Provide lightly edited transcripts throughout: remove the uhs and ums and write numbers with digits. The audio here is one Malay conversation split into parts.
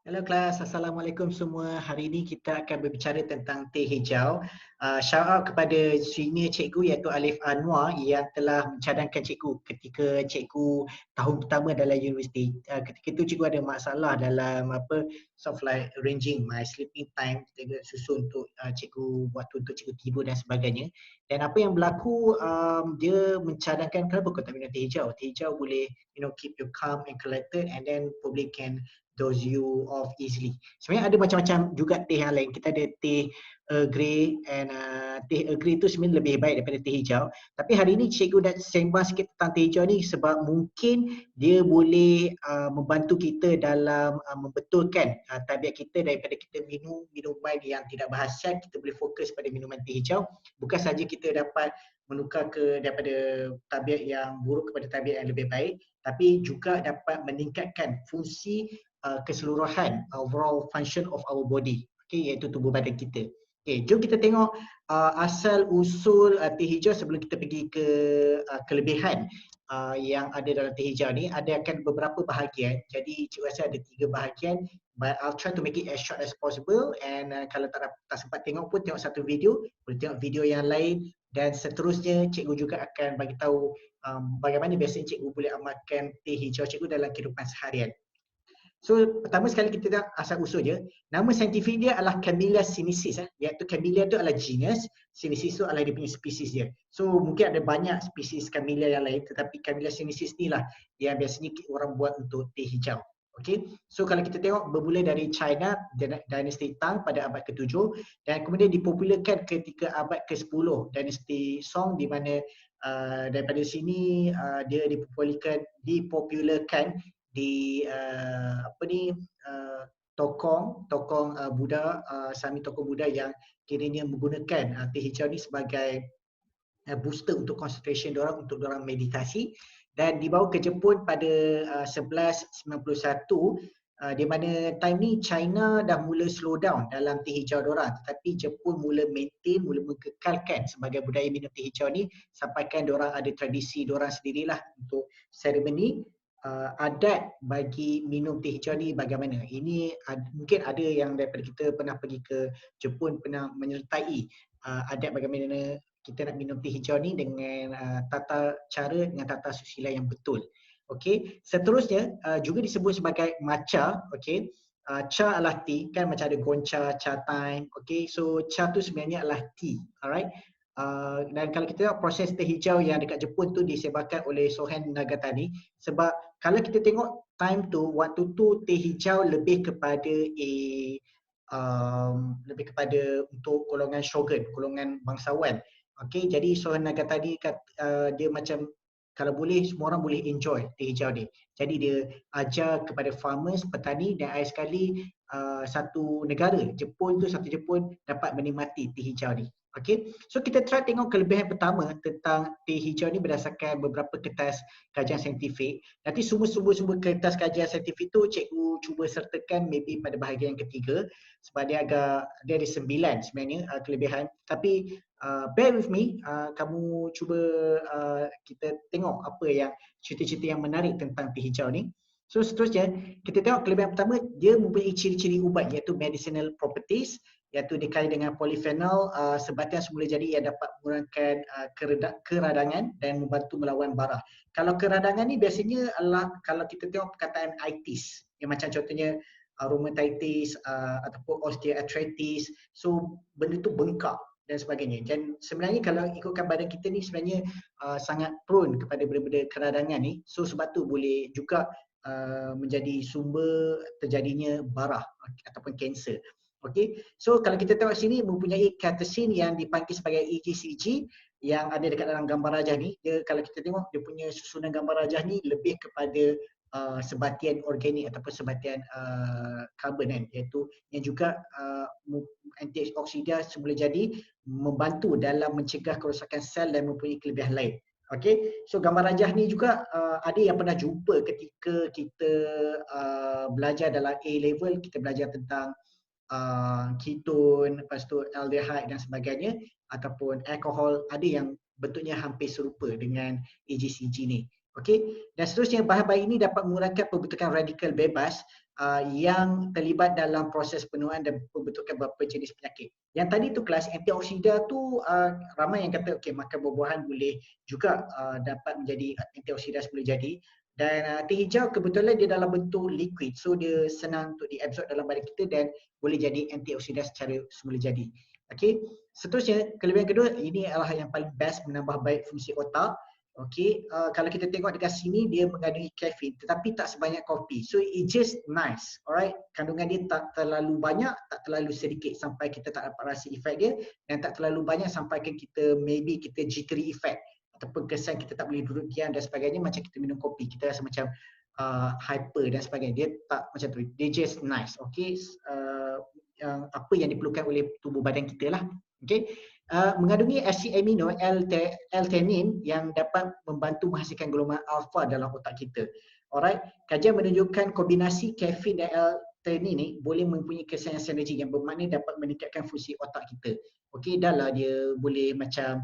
Hello kelas, Assalamualaikum semua. Hari ini kita akan berbicara tentang teh hijau. Shout out kepada senior cikgu iaitu Alif Anwar yang telah mencadangkan cikgu ketika cikgu tahun pertama dalam universiti. Ketika itu cikgu ada masalah dalam sort of like arranging my sleeping time, kita susun untuk cikgu waktu untuk cikgu tidur dan sebagainya. Dan apa yang berlaku, dia mencadangkan kenapa kau tak minum teh hijau? Teh hijau boleh keep you calm and collected and then probably can doze you off easily. Sebenarnya ada macam-macam juga teh yang lain. Kita ada teh Earl Grey and teh Earl Grey itu sebenarnya lebih baik daripada teh hijau. Tapi hari ini cikgu nak sembang sikit tentang teh hijau ni sebab mungkin dia boleh membantu kita dalam membetulkan tabiat kita daripada kita minum minuman yang tidak berkhasiat, kita boleh fokus pada minuman teh hijau. Bukan saja kita dapat menukar daripada tabiat yang buruk kepada tabiat yang lebih baik, tapi juga dapat meningkatkan fungsi keseluruhan overall function of our body, iaitu tubuh badan kita. Jom kita tengok asal usul teh hijau sebelum kita pergi ke kelebihan yang ada dalam teh hijau ni. Ada akan beberapa bahagian, jadi cikgu rasa ada 3 bahagian, but I'll try to make it as short as possible. And kalau tak sempat tengok pun, tengok satu video, boleh tengok video yang lain, dan seterusnya cikgu juga akan bagi tahu bagaimana biasanya cikgu boleh amalkan teh hijau cikgu dalam kehidupan seharian. So pertama sekali kita tengok asal usul dia. Nama saintifik dia adalah Camellia sinensis, iaitu Camellia tu adalah genus, sinensis tu adalah dia punya spesies dia. So mungkin ada banyak spesies Camellia yang lain, tetapi Camellia sinensis ni lah yang biasanya orang buat untuk teh hijau. Okay, so kalau kita tengok bermula dari China, dinasti Tang pada abad ke-7, dan kemudian dipopularkan ketika abad ke-10, dinasti Song, di mana daripada sini dia dipopularkan di tokong Buddha, Sami tokong Buddha yang kiranya menggunakan teh hijau ni sebagai booster untuk concentration diorang, untuk diorang meditasi, dan dibawa ke Jepun pada 1191, di mana time ni China dah mula slow down dalam teh hijau diorang, tetapi Jepun mula maintain, mula mengekalkan sebagai budaya minum teh hijau ni sampaikan diorang ada tradisi diorang sendirilah untuk seremoni adat bagi minum teh hijau ni bagaimana. Ini mungkin ada yang daripada kita pernah pergi ke Jepun, pernah menyertai adat bagaimana kita nak minum teh hijau ni dengan tata cara, dengan tata susila yang betul. Okey, seterusnya juga disebut sebagai matcha. Okey, cha adalah tea, kan macam ada goncha, cha time. Okey, so cha tu sebenarnya adalah tea. Alright. Dan kalau kita tengok proses teh hijau yang dekat Jepun tu disebarkan oleh Sohen Nagatani, sebab kalau kita tengok time tu, waktu tu teh hijau lebih kepada untuk golongan shogun, golongan bangsawan. Okey, jadi Sohen Nagatani dia macam kalau boleh semua orang boleh enjoy teh hijau ni. Jadi dia ajar kepada farmers, petani, dan akhir sekali satu negara, Jepun dapat menikmati teh hijau ni. Okey, so kita try tengok kelebihan pertama tentang teh hijau ni berdasarkan beberapa kertas kajian saintifik. Nanti semua kertas kajian saintifik tu cikgu cuba sertakan maybe pada bahagian ketiga, sebab dia ada 9 sebenarnya kelebihan. Tapi bear with me, kamu cuba kita tengok apa yang cerita-cerita yang menarik tentang teh hijau ni. So seterusnya kita tengok kelebihan pertama, dia mempunyai ciri-ciri ubat iaitu medicinal properties, iaitu dia kaya dengan polyphenol, sebatian semula jadi yang dapat mengurangkan keradangan dan membantu melawan barah. Kalau keradangan ni biasanya adalah kalau kita tengok perkataan itis, yang macam contohnya rheumatitis ataupun osteoarthritis, so benda tu bengkak dan sebagainya. Dan sebenarnya kalau ikutkan badan kita ni sebenarnya sangat prone kepada benda-benda keradangan ni, so sebab tu boleh juga menjadi sumber terjadinya barah ataupun kanser. Okey, so kalau kita tengok sini mempunyai catechin yang dipanggil sebagai EGCG yang ada dekat dalam gambar rajah ni. Dia kalau kita tengok dia punya susunan gambar rajah ni lebih kepada sebatian organik ataupun sebatian karbon kan, iaitu yang juga antioksida semula jadi membantu dalam mencegah kerosakan sel dan mempunyai kelebihan lain. Okey, so gambar rajah ni juga ada yang pernah jumpa ketika kita belajar dalam A level, kita belajar tentang ketone, lepas tu aldehyde dan sebagainya, ataupun alkohol, ada yang bentuknya hampir serupa dengan AGCG ni. Okey, dan seterusnya bahan-bahan ini dapat mengurangkan pembentukan radikal bebas yang terlibat dalam proses penuaan dan pembentukan beberapa jenis penyakit. Yang tadi tu kelas antioksida tu ramai yang kata okey makan buah-buahan boleh juga dapat menjadi antioksida boleh jadi. Dan teh hijau kebetulan dia dalam bentuk liquid, so dia senang untuk diabsorb dalam badan kita dan boleh jadi antioksida secara semula jadi. Okey, seterusnya kelebihan kedua, ini adalah yang paling best menambah baik fungsi otak. Okey, kalau kita tengok dekat sini dia mengandungi kafein tetapi tak sebanyak kopi. So it just nice. Alright, kandungan dia tak terlalu banyak, tak terlalu sedikit sampai kita tak dapat rasa efek dia, dan tak terlalu banyak sampai kita maybe kita jittery effect ataupun kesan kita tak boleh duduk diam dan sebagainya macam kita minum kopi. Kita rasa macam hyper dan sebagainya. Dia tak macam tu. Dia just nice. Okey, yang apa yang diperlukan oleh tubuh badan kita lah. Okey. Mengandungi asid amino L-theanine yang dapat membantu menghasilkan golongan alfa dalam otak kita. Alright, kajian menunjukkan kombinasi kafein dan L-theanine ni boleh mempunyai kesan yang sinergi yang bermakna dapat meningkatkan fungsi otak kita. Okey, dah lah dia boleh macam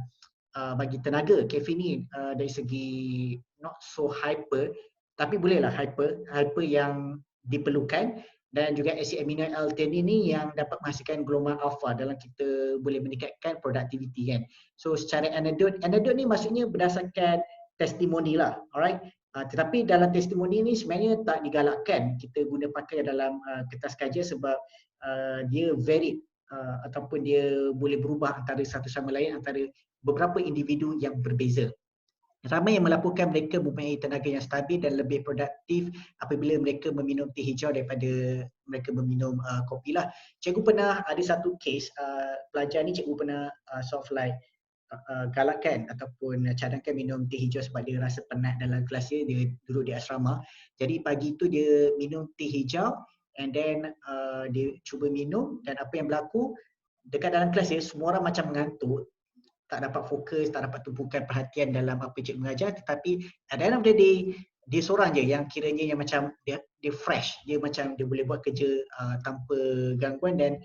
bagi tenaga. Kafein ni dari segi not so hyper, tapi bolehlah hyper yang diperlukan, dan juga asid amino L-theanine ni yang dapat menghasilkan gelombang alfa dalam kita boleh meningkatkan produktiviti kan. So secara anekdot ni maksudnya berdasarkan testimoni lah, alright. Tetapi dalam testimoni ni sebenarnya tak digalakkan kita guna pakai dalam kertas kajian sebab dia varied ataupun dia boleh berubah antara satu sama lain antara beberapa individu yang berbeza. Ramai yang melaporkan mereka mempunyai tenaga yang stabil dan lebih produktif apabila mereka meminum teh hijau daripada mereka meminum kopi lah. Cikgu pernah ada satu case, pelajar ni cikgu pernah sort of like galakkan ataupun cadangkan minum teh hijau sebab dia rasa penat dalam kelas dia duduk di asrama. Jadi pagi tu dia minum teh hijau and then dia cuba minum, dan apa yang berlaku dekat dalam kelas dia, semua orang macam mengantuk, tak dapat fokus, tak dapat tumpukan perhatian dalam apa cikgu mengajar, tetapi at the end of the day dia seorang je yang kiranya yang macam dia fresh, dia macam dia boleh buat kerja tanpa gangguan dan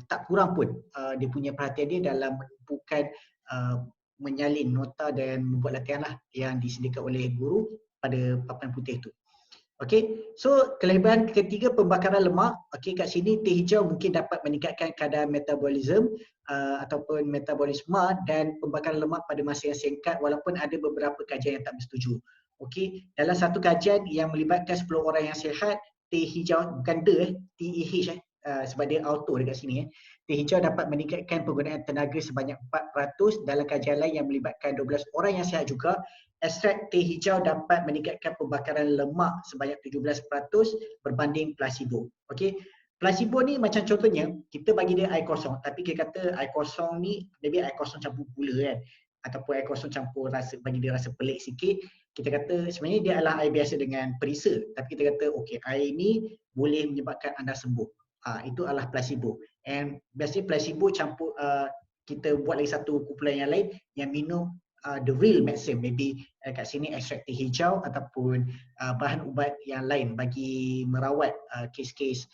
tak kurang pun dia punya perhatian dia dalam menumpukan menyalin nota dan membuat latihan lah yang disediakan oleh guru pada papan putih tu. Okey, so kelebihan ketiga pembakaran lemak. Okey, kat sini teh hijau mungkin dapat meningkatkan kadar metabolisme ataupun metabolisme dan pembakaran lemak pada masa yang singkat walaupun ada beberapa kajian yang tak bersetuju. Okey, dalam satu kajian yang melibatkan 10 orang yang sihat, teh hijau bukan TEH sebab dia auto dekat sini Teh hijau dapat meningkatkan penggunaan tenaga sebanyak 4% dalam kajian lain yang melibatkan 12 orang yang sihat juga. Ekstrak teh hijau dapat meningkatkan pembakaran lemak sebanyak 17% berbanding placebo. Okey. Placebo ni macam contohnya kita bagi dia air kosong, tapi kita kata air kosong ni maybe air kosong campur gula kan, ataupun air kosong campur rasa, bagi dia rasa pelik sikit. Kita kata sebenarnya dia adalah air biasa dengan perisa, tapi kita kata okey, air ni boleh menyebabkan anda sembuh. Itu adalah placebo. And biasanya placebo campur kita buat lagi satu kumpulan yang lain yang minum the real medicine, maybe kat sini ekstrak teh hijau ataupun bahan ubat yang lain bagi merawat kes-kes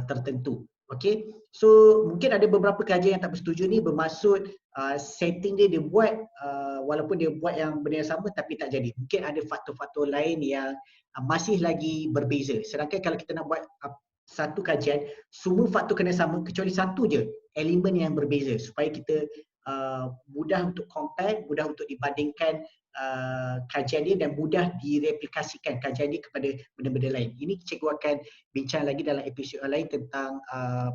tertentu. Okay, so mungkin ada beberapa kajian yang tak bersetuju ni, bermaksud setting dia buat walaupun dia buat yang benda yang sama tapi tak jadi. Mungkin ada faktor-faktor lain yang masih lagi berbeza. Sedangkan kalau kita nak buat satu kajian, semua faktor kena sama kecuali satu je elemen yang berbeza supaya kita mudah untuk compare, mudah untuk dibandingkan kajian dia dan mudah direplikasikan kajian dia kepada benda-benda lain. Ini cikgu akan bincang lagi dalam episod lain tentang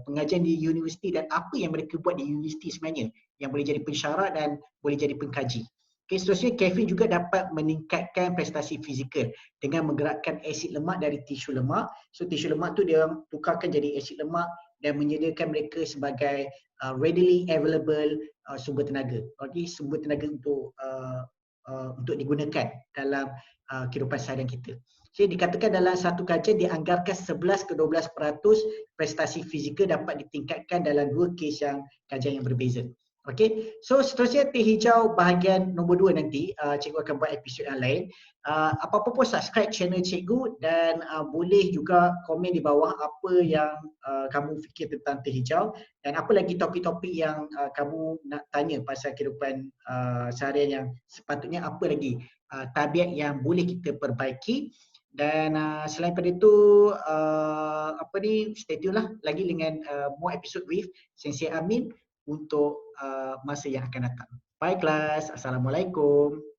pengajian di universiti dan apa yang mereka buat di universiti sebenarnya yang boleh jadi pensyarah dan boleh jadi pengkaji. Okay, seterusnya kafein juga dapat meningkatkan prestasi fizikal dengan menggerakkan asid lemak dari tisu lemak. So tisu lemak tu dia tukarkan jadi asid lemak dan menyediakan mereka sebagai readily available sumber tenaga. Okay, sumber tenaga untuk digunakan dalam kehidupan seharian kita. Okay, dikatakan dalam satu kajian dianggarkan 11 ke 12% prestasi fizikal dapat ditingkatkan dalam dua kes yang kajian yang berbeza. Okay, so seterusnya teh hijau bahagian nombor 2 nanti cikgu akan buat episod yang lain. Apa-apa pun subscribe channel cikgu dan boleh juga komen di bawah apa yang kamu fikir tentang teh hijau dan apa lagi topik-topik yang kamu nak tanya pasal kehidupan seharian yang sepatutnya, apa lagi tabiat yang boleh kita perbaiki. Dan selain pada itu stay tune lah lagi dengan more episode with Sensei Amin untuk masa yang akan datang. Bye kelas. Assalamualaikum.